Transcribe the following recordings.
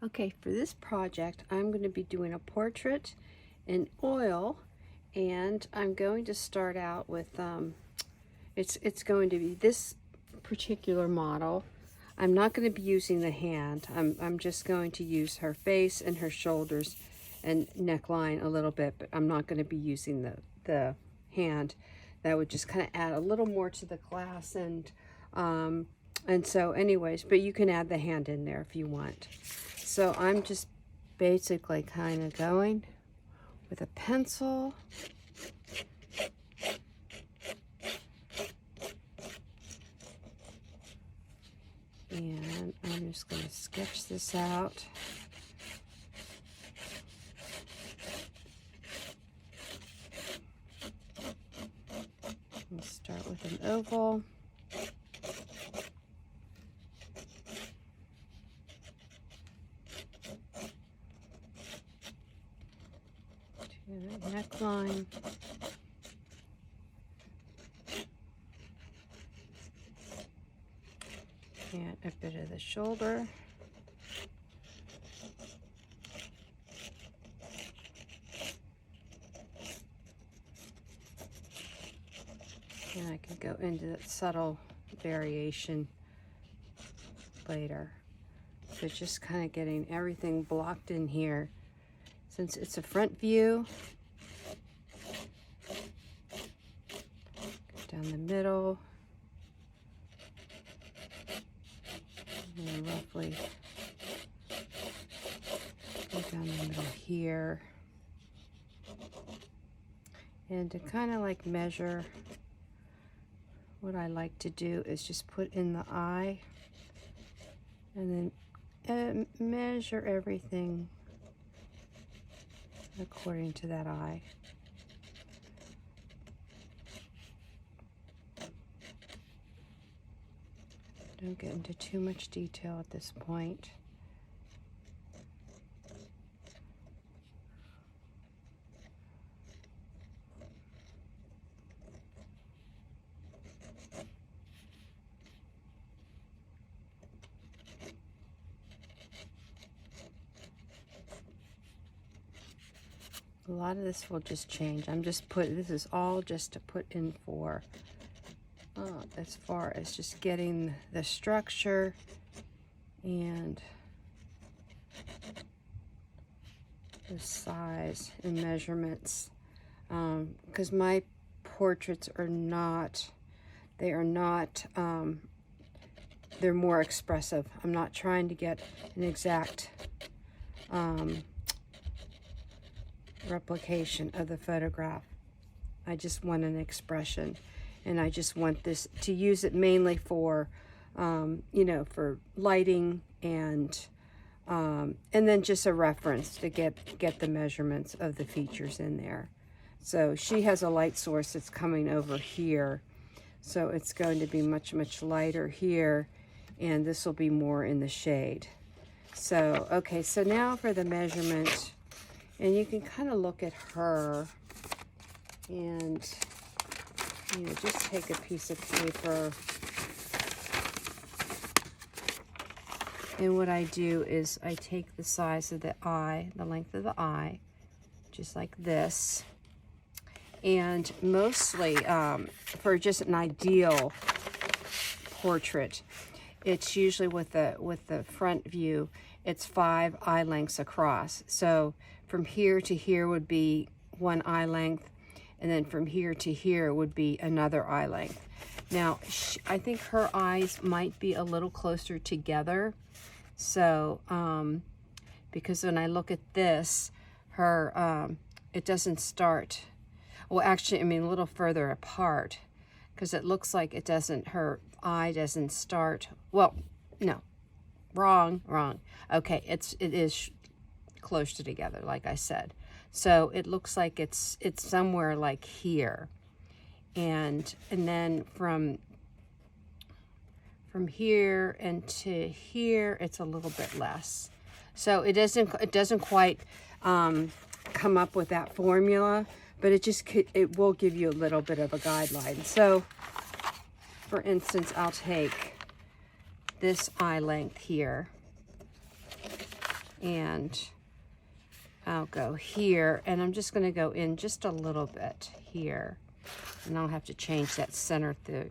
Okay, for this project, I'm going to be doing a portrait in oil, and I'm going to start out with, it's going to be this particular model. I'm not going to be using the hand. I'm just going to use her face and her shoulders and neckline a little bit, but I'm not going to be using the hand. That would just kind of add a little more to the glass, and so anyways, but you can add the hand in there if you want. So I'm just basically kind of going with a pencil. And I'm just going to sketch this out. Let's start with an oval. To the neckline. And a bit of the shoulder. And I can go into that subtle variation later. So just kind of getting everything blocked in here. Since it's a front view, go down the middle, and roughly go down the middle here. And to kind of like measure, what I like to do is just put in the eye and then measure everything according to that eye. Don't get into too much detail at this point. A lot of this will just change. This is all just to put in for as far as just getting the structure and the size and measurements. Because my portraits are not, they're more expressive. I'm not trying to get an exact replication of the photograph. I just want an expression, and I just want this to use it mainly for you know, for lighting and then just a reference to get the measurements of the features in there. So she has a light source that's coming over here, so it's going to be much lighter here, and this will be more in the shade. So okay, so now for the measurement. And you can kind of look at her and, you know, just take a piece of paper. And what I do is I take the size of the eye, the length of the eye, just like this. And mostly for just an ideal portrait, it's usually with the front view, it's 5 eye lengths across. So from here to here would be 1 eye length, and then from here to here would be another eye length. Now, I think her eyes might be a little closer together. So, because when I look at this, her, it doesn't start, well, actually, I mean, a little further apart, because it looks like it doesn't, her eye doesn't start, well, no, wrong. Okay, it is closer together, like I said. So it looks like it's somewhere like here, and then from here and to here, it's a little bit less. So it doesn't quite come up with that formula, but it will give you a little bit of a guideline. So for instance, I'll take this eye length here, And I'll go here, and I'm just going to go in just a little bit here, and I'll have to change that center through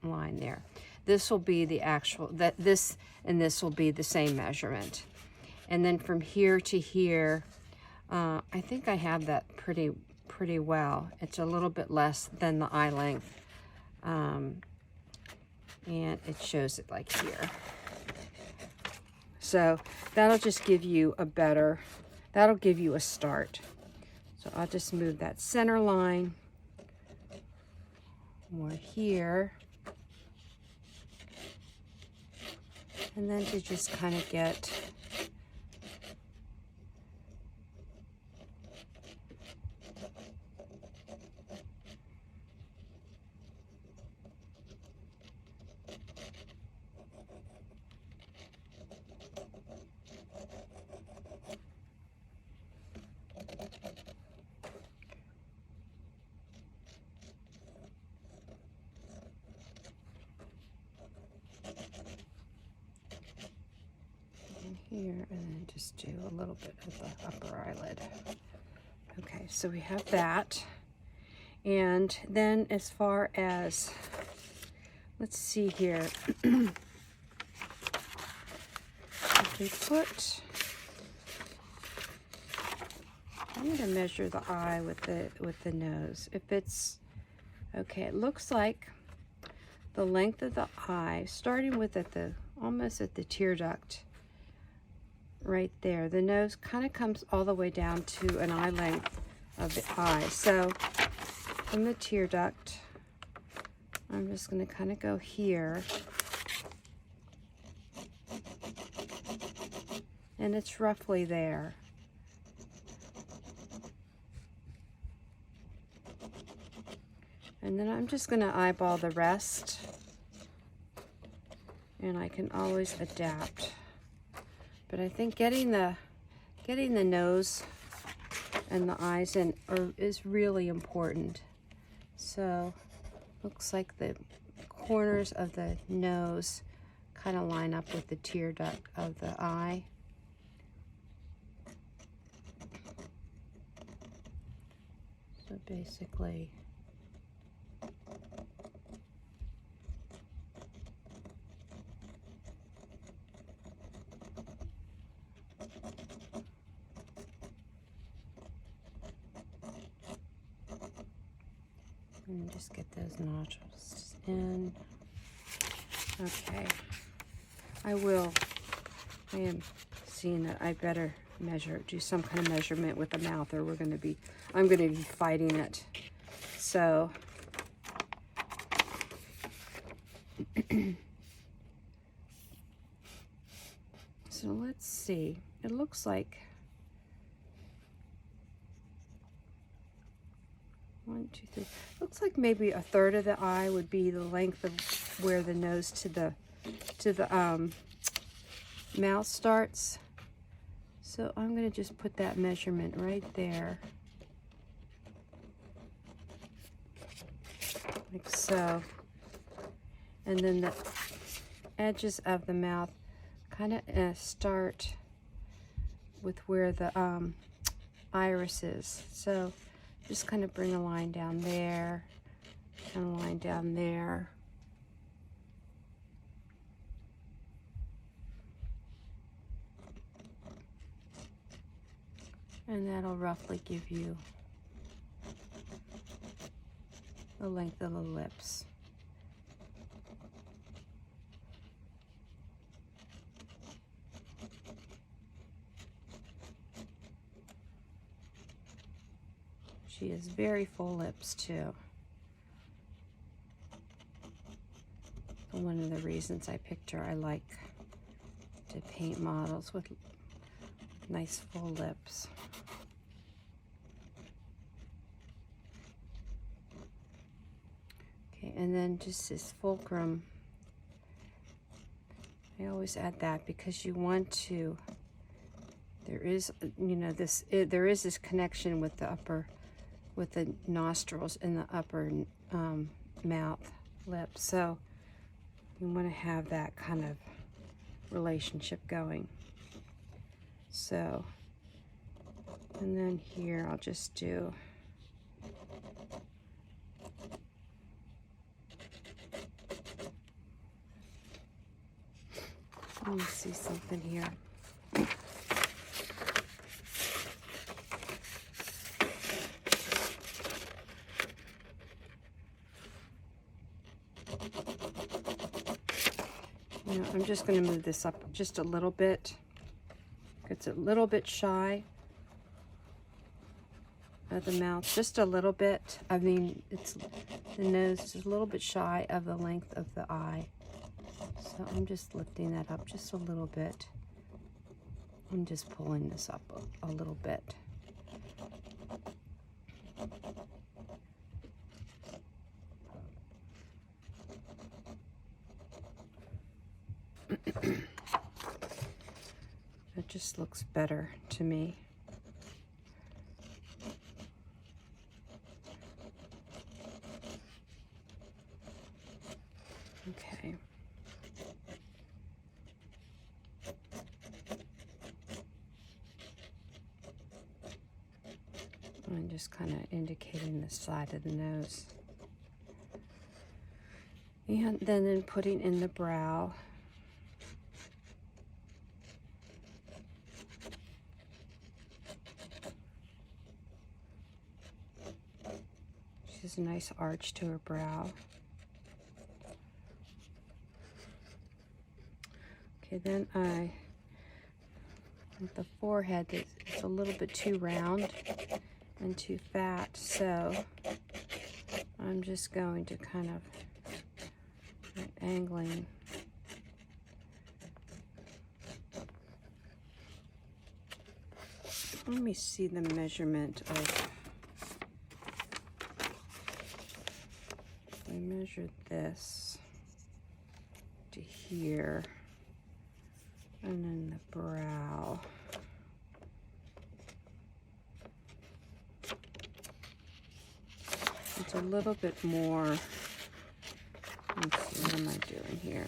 line there. This will be the actual, this and this will be the same measurement. And then from here to here, I think I have that pretty well. It's a little bit less than the eye length, and it shows it like here. So that'll just give you a better, that'll give you a start. So I'll just move that center line more here. And then to just kind of get here, and then just do a little bit of the upper eyelid. Okay, so we have that. And then as far as, let's see here. If we put, I'm going to measure the eye with the nose. If it's, okay, it looks like the length of the eye, starting with almost at the tear duct, right there. The nose kind of comes all the way down to an eye length of the eye. So from the tear duct, I'm just going to kind of go here. And it's roughly there. And then I'm just going to eyeball the rest. And I can always adapt. But I think getting the nose and the eyes in is really important. So looks like the corners of the nose kind of line up with the tear duct of the eye. So basically, and just get those nodules in. Okay, I am seeing that I better do some kind of measurement with the mouth, or I'm going to be fighting it. So so let's see. It looks like 1, 2, 3. Looks like maybe a third of the eye would be the length of where the nose to the mouth starts. So I'm going to just put that measurement right there, like so. And then the edges of the mouth kind of start with where the iris is. So just kind of bring a line down there and a line down there. And that'll roughly give you the length of the lips. She has very full lips too. One of the reasons I picked her, I like to paint models with nice full lips. Okay, and then just this fulcrum. I always add that because you want to, there is, you know, there is this connection with the nostrils and the upper mouth lip. So you want to have that kind of relationship going. So, and then here I'll just do let me see something here. You know, I'm just going to move this up just a little bit. It's a little bit shy of the mouth, just a little bit. I mean, it's the nose is a little bit shy of the length of the eye. So I'm just lifting that up just a little bit. I'm just pulling this up a little bit. It just looks better to me. Okay. I'm just kind of indicating the side of the nose. And then putting in the brow. She has a nice arch to her brow. Okay, then the forehead is a little bit too round and too fat, so I'm just going to kind of angling. Let me see the measurement of, I measured this to here, and then the brow. It's a little bit more. Let's see, what am I doing here?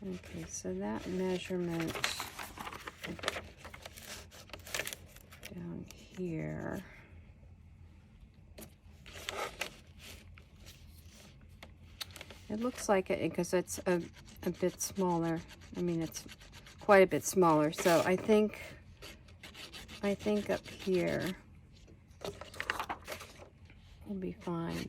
Okay, so that measurement down here. It looks like it because it's a bit smaller. I mean, it's quite a bit smaller. So I think up here will be fine.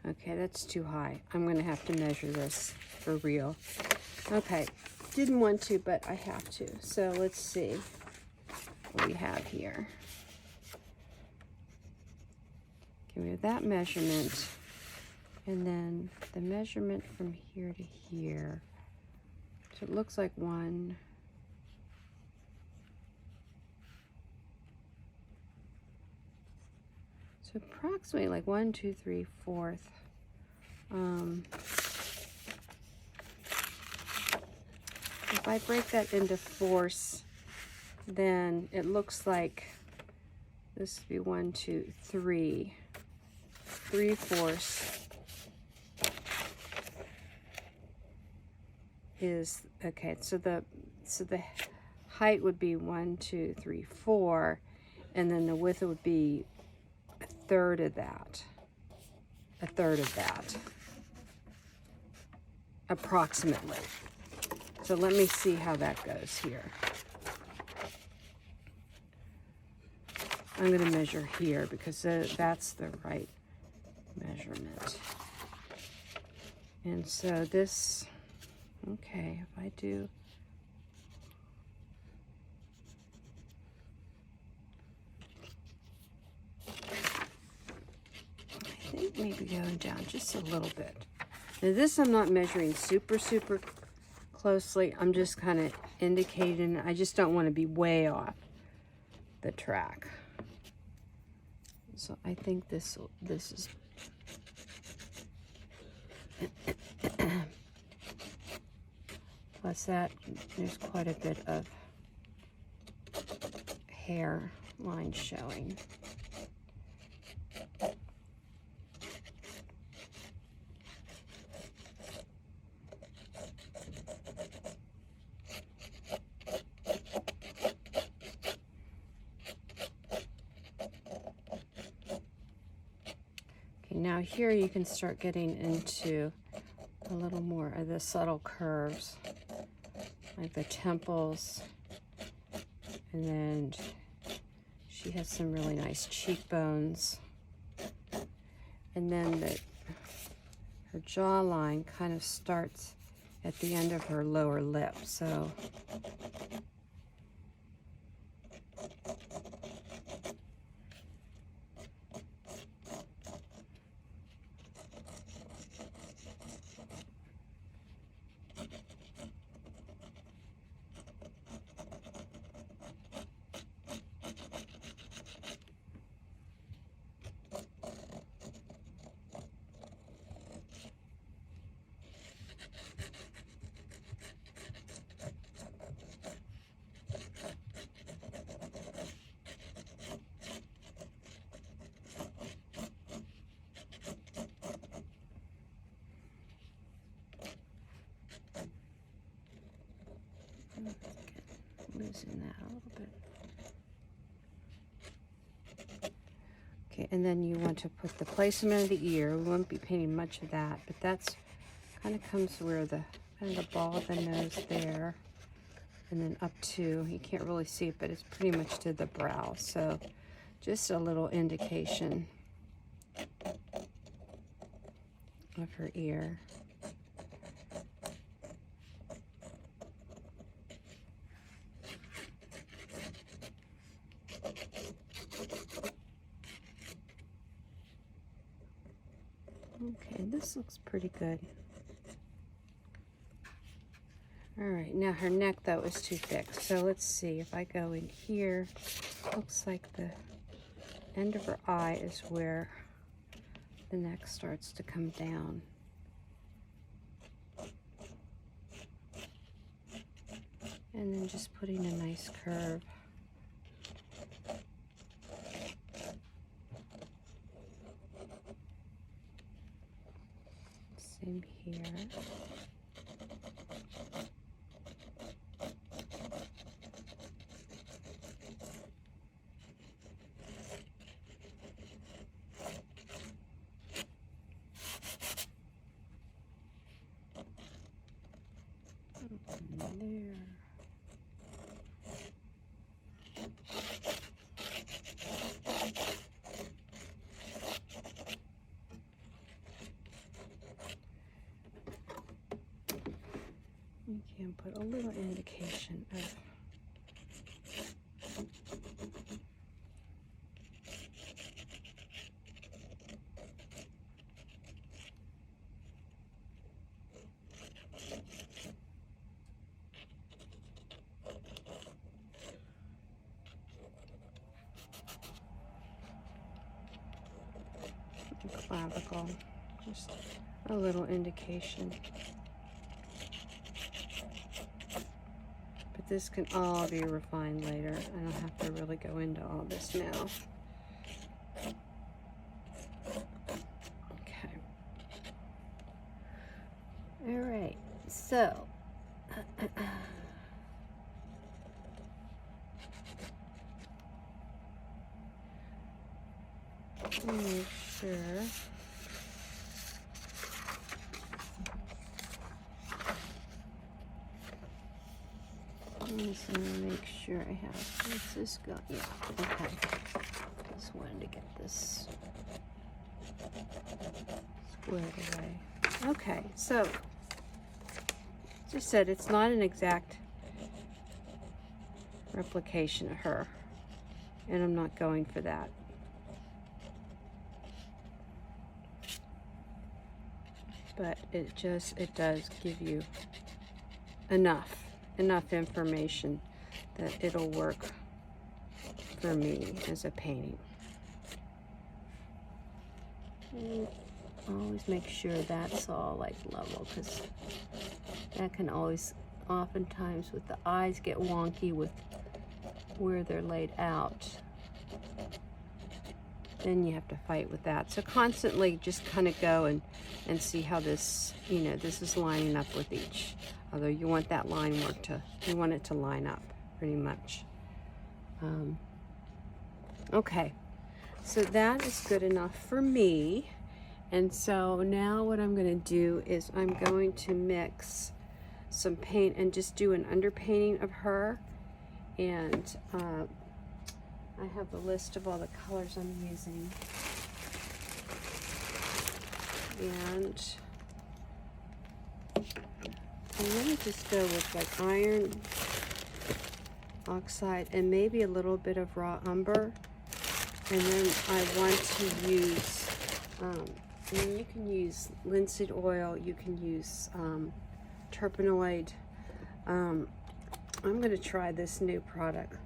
Okay, that's too high. I'm going to have to measure this for real. Okay, didn't want to, but I have to. So let's see what we have here. Okay, we have that measurement, and then the measurement from here to here. So it looks like one. So approximately like 1, 2, 3, 4. If I break that into fourths, then it looks like this would be 1, 2, 3. 3/4 is okay. So the height would be 1, 2, 3, 4, and then the width would be a third of that, approximately. So let me see how that goes here. I'm going to measure here because that's the right measurement. And so this, okay, if I do, I think maybe going down just a little bit. Now this I'm not measuring super closely. I'm just kind of indicating. I just don't want to be way off the track. So I think this is plus that there's quite a bit of hair line showing. Now here you can start getting into a little more of the subtle curves, like the temples, and then she has some really nice cheekbones, and then her jawline kind of starts at the end of her lower lip, so loosen that a little bit. Okay, and then you want to put the placement of the ear. We won't be painting much of that, but that's kind of comes where the kind of the ball of the nose there, and then up to, you can't really see it, but it's pretty much to the brow. So just a little indication of her ear. Okay, this looks pretty good. All right, now her neck though is too thick. So let's see, if I go in here, looks like the end of her eye is where the neck starts to come down. And then just putting a nice curve. Same here. And there. You can put a little indication of clavicle, just a little indication. But this can all be refined later. I don't have to really go into all this now. Okay. All right, so make sure I'm just going to make sure I have, where's this go? Yeah, okay. Just wanted to get this squared away. Okay, so, as I said, it's not an exact replication of her, and I'm not going for that. But it does give you enough information that it'll work for me as a painting. And always make sure that's all like level, because that can always, oftentimes with the eyes, get wonky with where they're laid out. Then you have to fight with that. So constantly just kind of go and see how this, you know, this is lining up with each. Although you want that line work to, you want it to line up pretty much. Okay, so that is good enough for me. And so now what I'm going to do is I'm going to mix some paint and just do an underpainting of her. And I have the list of all the colors I'm using. And I'm going to just go with like iron oxide and maybe a little bit of raw umber. And then I want to use, I mean, you can use linseed oil, you can use terpenoid. I'm going to try this new product,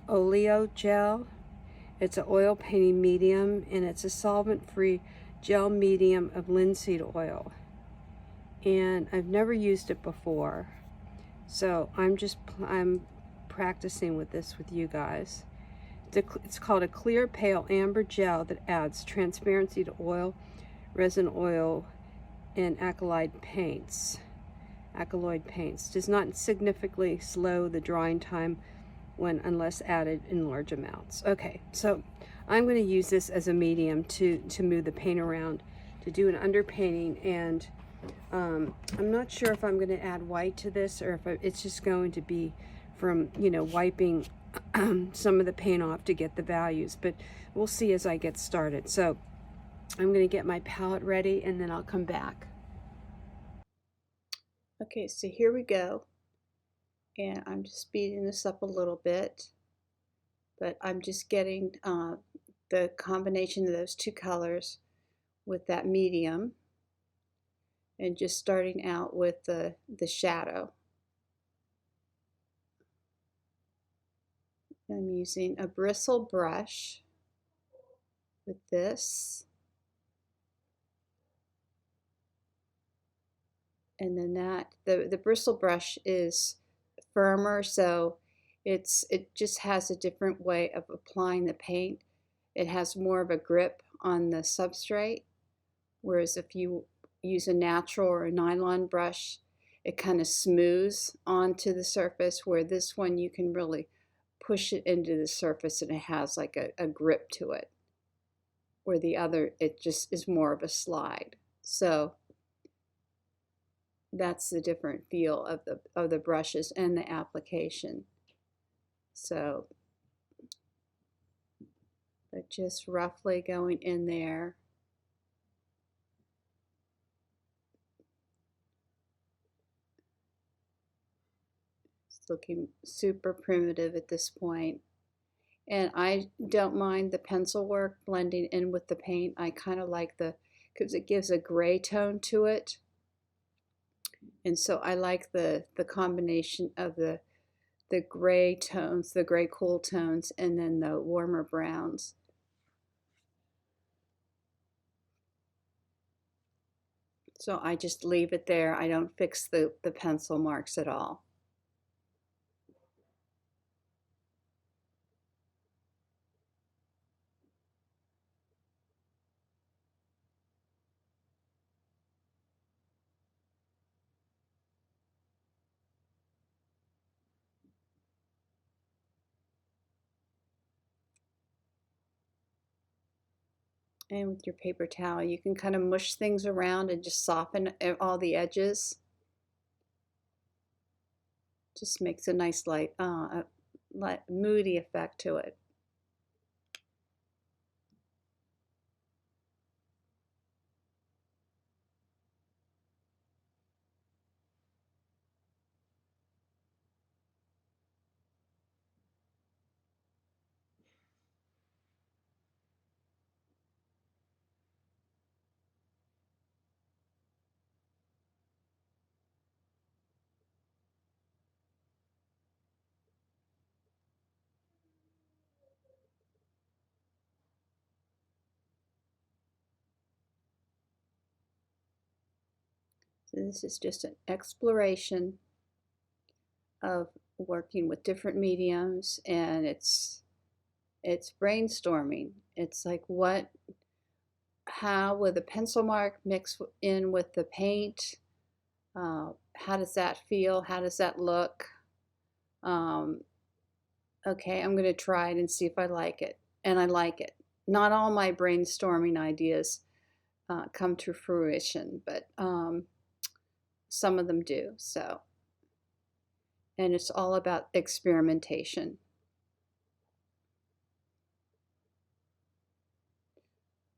Oleo Gel. It's an oil painting medium, and it's a solvent-free gel medium of linseed oil. And I've never used it before, so I'm practicing with this with you guys. It's called a clear pale amber gel that adds transparency to oil, resin oil, and alkaloid paints. Does not significantly slow the drying time when unless added in large amounts. Okay, so I'm going to use this as a medium to move the paint around, to do an underpainting. And I'm not sure if I'm going to add white to this, or if it's just going to be from, you know, wiping some of the paint off to get the values, but we'll see as I get started. So I'm going to get my palette ready and then I'll come back. Okay, so here we go, and I'm just speeding this up a little bit, but I'm just getting the combination of those two colors with that medium, and just starting out with the shadow. I'm using a bristle brush with this, and then the bristle brush is firmer, so it just has a different way of applying the paint. It has more of a grip on the substrate, whereas if you use a natural or a nylon brush, it kind of smooths onto the surface, where this one you can really push it into the surface and it has like a grip to it, where the other, it just is more of a slide. So that's the different feel of the brushes and the application. So, but just roughly going in there. It's looking super primitive at this point. And I don't mind the pencil work blending in with the paint. I kind of like because it gives a gray tone to it. And so I like the combination of the gray tones, the gray cool tones, and then the warmer browns. So I just leave it there. I don't fix the pencil marks at all. And with your paper towel, you can kind of mush things around and just soften all the edges. Just makes a nice light moody effect to it. This is just an exploration of working with different mediums, and it's brainstorming. It's like how will the pencil mark mix in with the paint? How does that feel? How does that look? Okay, I'm going to try it and see if I like it. And I like it. Not all my brainstorming ideas come to fruition, but some of them do. So, and it's all about experimentation.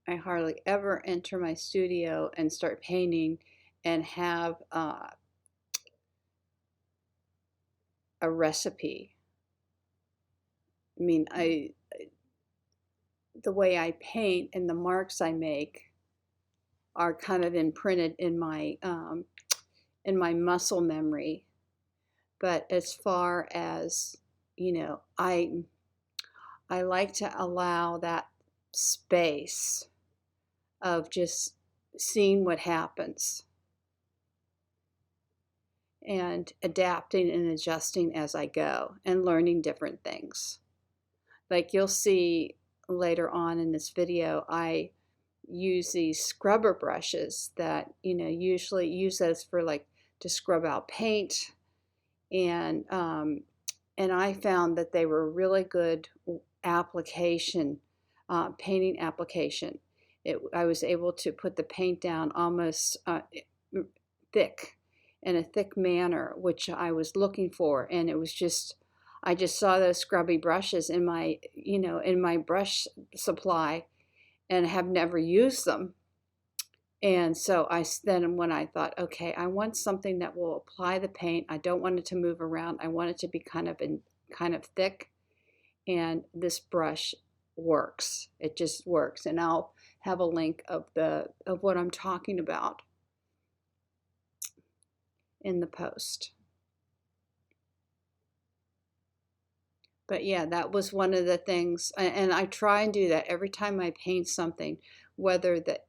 I hardly ever enter my studio and start painting and have a recipe. I mean, the way I paint and the marks I make are kind of imprinted in my muscle memory. But as far as, you know, I like to allow that space of just seeing what happens and adapting and adjusting as I go and learning different things. Like you'll see later on in this video, I use these scrubber brushes that, you know, usually use those for like to scrub out paint, and I found that they were really good application, painting application. I was able to put the paint down almost thick, in a thick manner, which I was looking for, and it was just, I just saw those scrubby brushes in my, you know, in my brush supply, and have never used them. And so then when I thought, okay, I want something that will apply the paint. I don't want it to move around. I want it to be kind of thick, and this brush works. It just works. And I'll have a link of what I'm talking about in the post. But yeah, that was one of the things, and I try and do that every time I paint something, whether the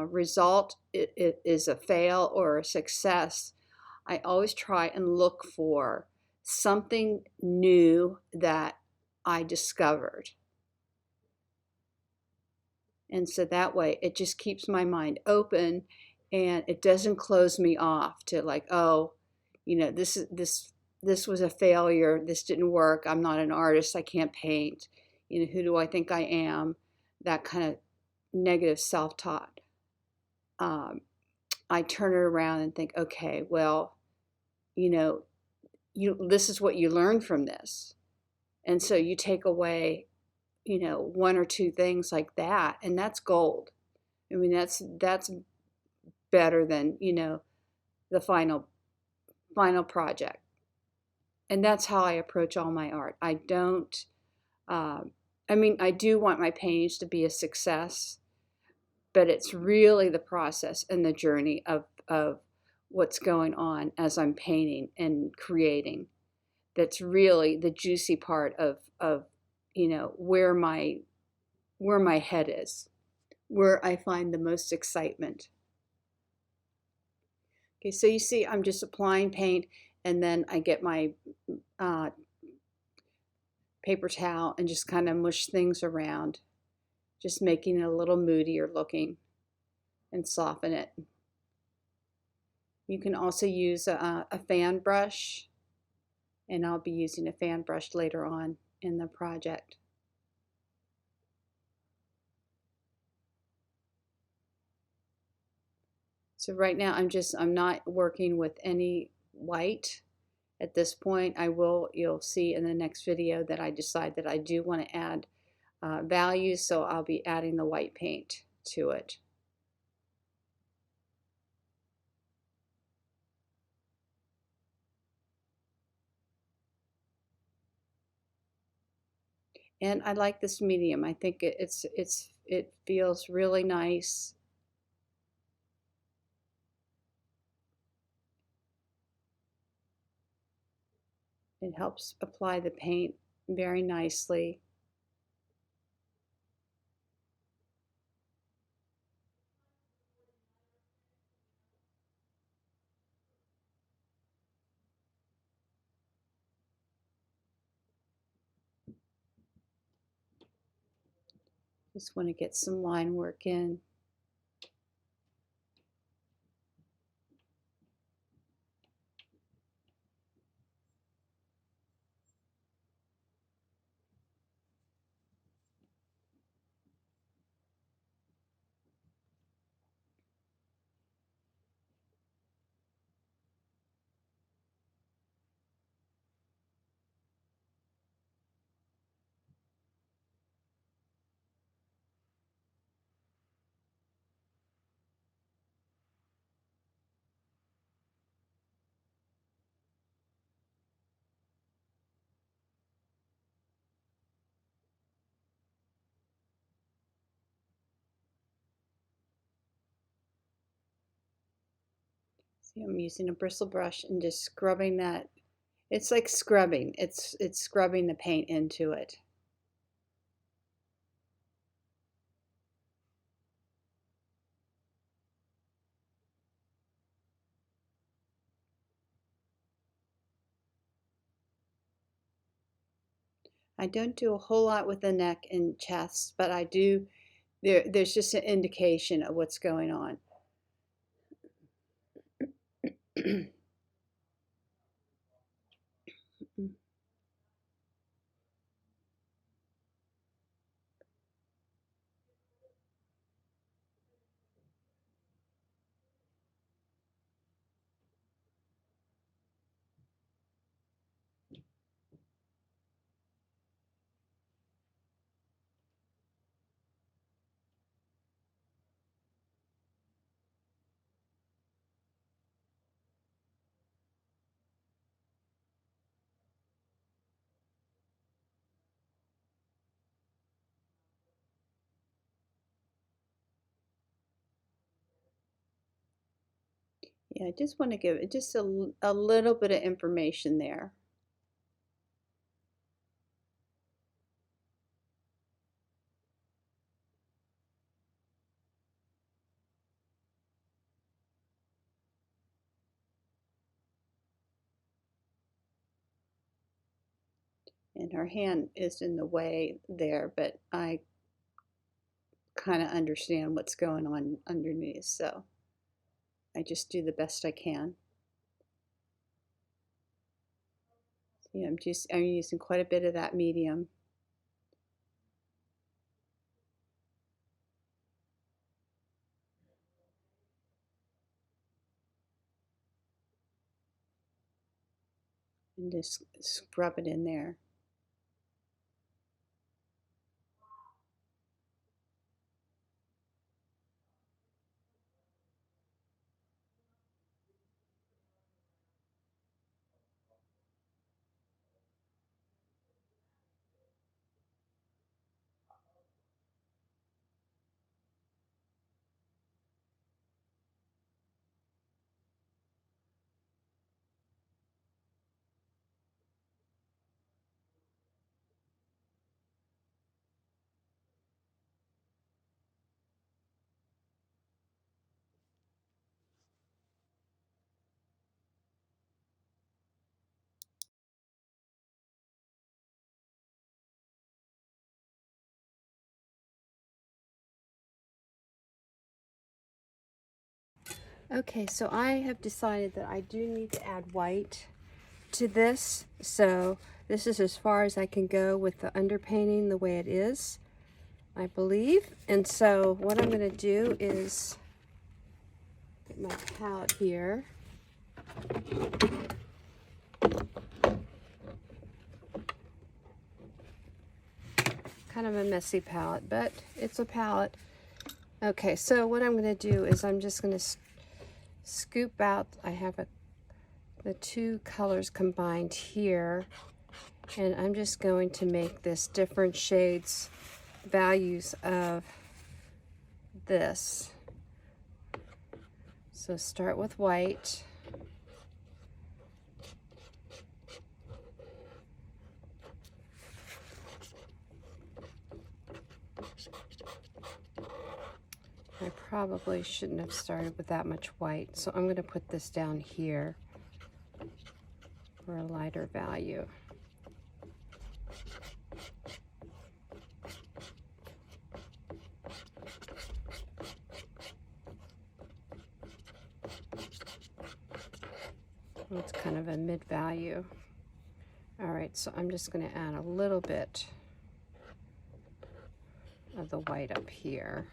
result is a fail or a success. I always try and look for something new that I discovered. And so that way it just keeps my mind open, and it doesn't close me off to like, oh, you know, this was a failure. This didn't work. I'm not an artist. I can't paint. You know, who do I think I am? That kind of negative self-talk. I turn it around and think, okay, well, you know, this is what you learn from this. And so you take away, you know, one or two things like that, and that's gold. I mean, that's better than, you know, the final project. And that's how I approach all my art. I don't, I mean, I do want my paintings to be a success, but it's really the process and the journey of what's going on as I'm painting and creating that's really the juicy part of you know, where my head is, where I find the most excitement. Okay, so you see I'm just applying paint, and then I get my paper towel and just kind of mush things around, just making it a little moodier looking and soften it. You can also use a fan brush, and I'll be using a fan brush later on in the project. So right now I'm not working with any white at this point. You'll see in the next video that I decide that I do want to add values, so I'll be adding the white paint to it. And I like this medium. I think it feels really nice. It helps apply the paint very nicely. Just want to get some line work in. See, I'm using a bristle brush and just scrubbing that. It's like scrubbing. It's scrubbing the paint into it. I don't do a whole lot with the neck and chest, but I do. There's just an indication of what's going on. Yeah, I just want to give it just a little bit of information there. And her hand is in the way there, but I kind of understand what's going on underneath, so I just do the best I can. See, I'm using quite a bit of that medium. And just scrub it in there. Okay, so I have decided that I do need to add white to this. So this is as far as I can go with the underpainting the way it is, I believe. And so what I'm going to do is get my palette here. Kind of a messy palette, but it's a palette. Okay, so what I'm going to do is I'm just going to scoop out, I have the two colors combined here, and I'm just going to make this different shades, values of this. So start with white. I probably shouldn't have started with that much white, so I'm going to put this down here for a lighter value. It's kind of a mid-value. All right, so I'm just going to add a little bit of the white up here.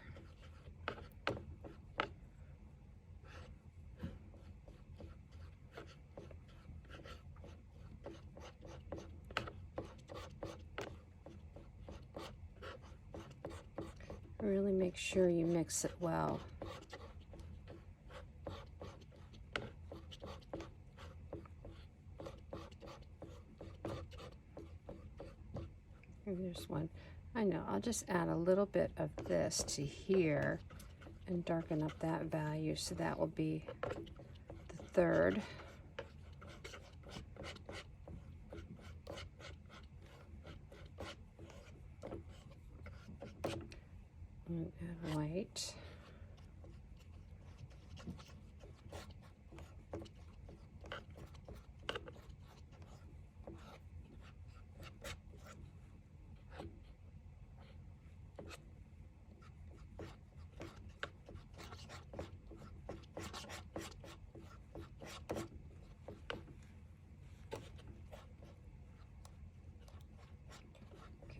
Really make sure you mix it well. There's one. I know, I'll just add a little bit of this to here and darken up that value, so that will be the third. And add white.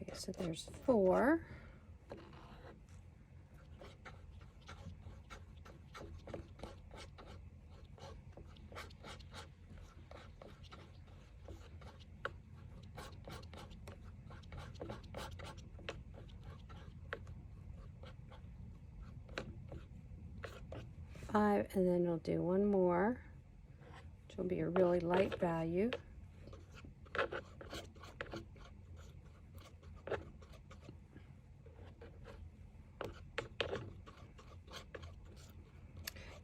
Okay, so there's 4. And then we'll do one more, which will be a really light value.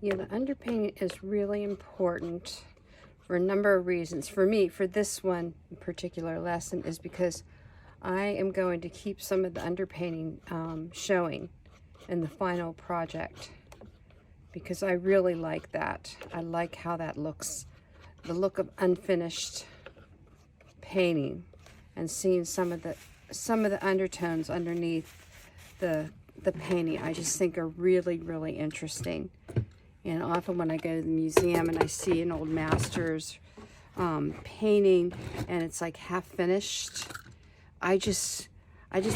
Yeah, the underpainting is really important for a number of reasons. For me, for this one particular lesson, is because I am going to keep some of the underpainting showing in the final project, because I really like that. I like how that looks, the look of unfinished painting, and seeing some of the undertones underneath the painting. I just think are really, really interesting. And often when I go to the museum and I see an old master's painting and it's like half finished, I just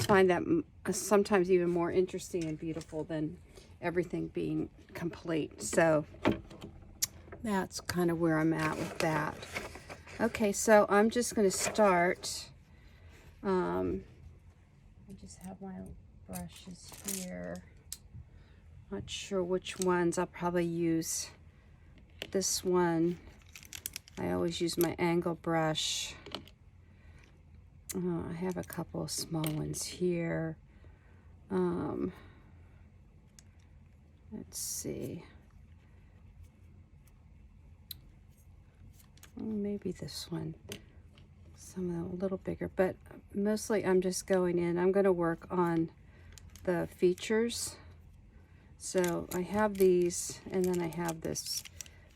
find that sometimes even more interesting and beautiful than everything being complete. So that's kind of where I'm at with that. Okay, so I'm just going to start. I just have my brushes here. Not sure which ones. I'll probably use this one. I always use my angle brush. I have a couple of small ones here. Let's see. Oh, maybe this one. Some of them a little bigger, but mostly I'm just going in. I'm going to work on the features. So I have these, and then I have this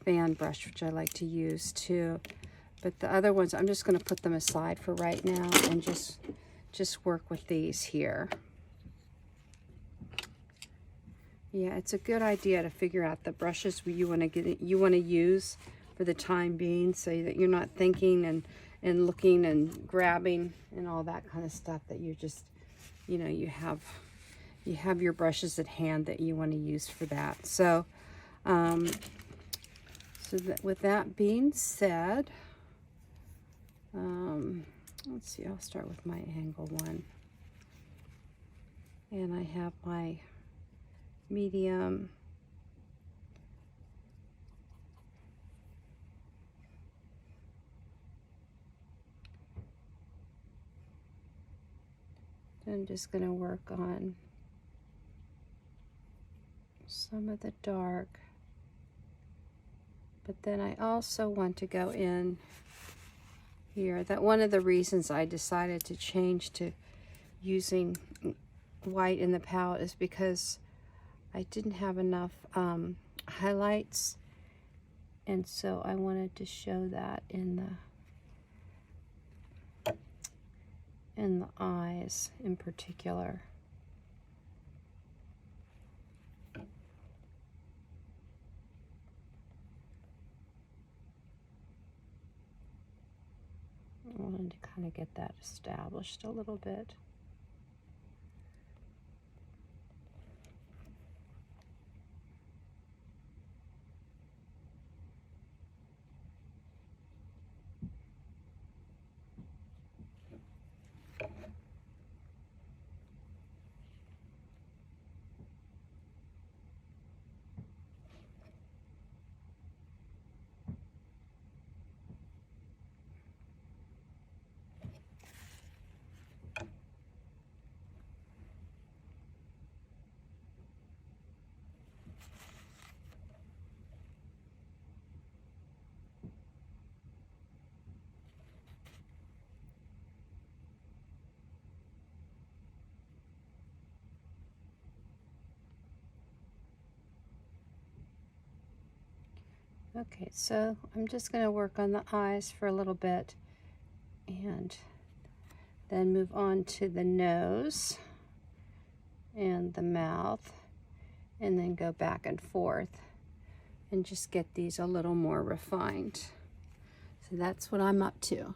fan brush, which I like to use too. But the other ones, I'm just going to put them aside for right now and just work with these here. Yeah, it's a good idea to figure out the brushes you want to use for the time being, so that you're not thinking and looking and grabbing and all that kind of stuff, that you just, you know, you have your brushes at hand that you want to use for that. So with that being said, let's see, I'll start with my angle one. And I have my medium. I'm just going to work on some of the dark, but then I also want to go in here. That one of the reasons I decided to change to using white in the palette is because I didn't have enough highlights, and so I wanted to show that in the eyes in particular. on to kind of get that established a little bit. Okay, so I'm just going to work on the eyes for a little bit and then move on to the nose and the mouth, and then go back and forth and just get these a little more refined. So that's what I'm up to.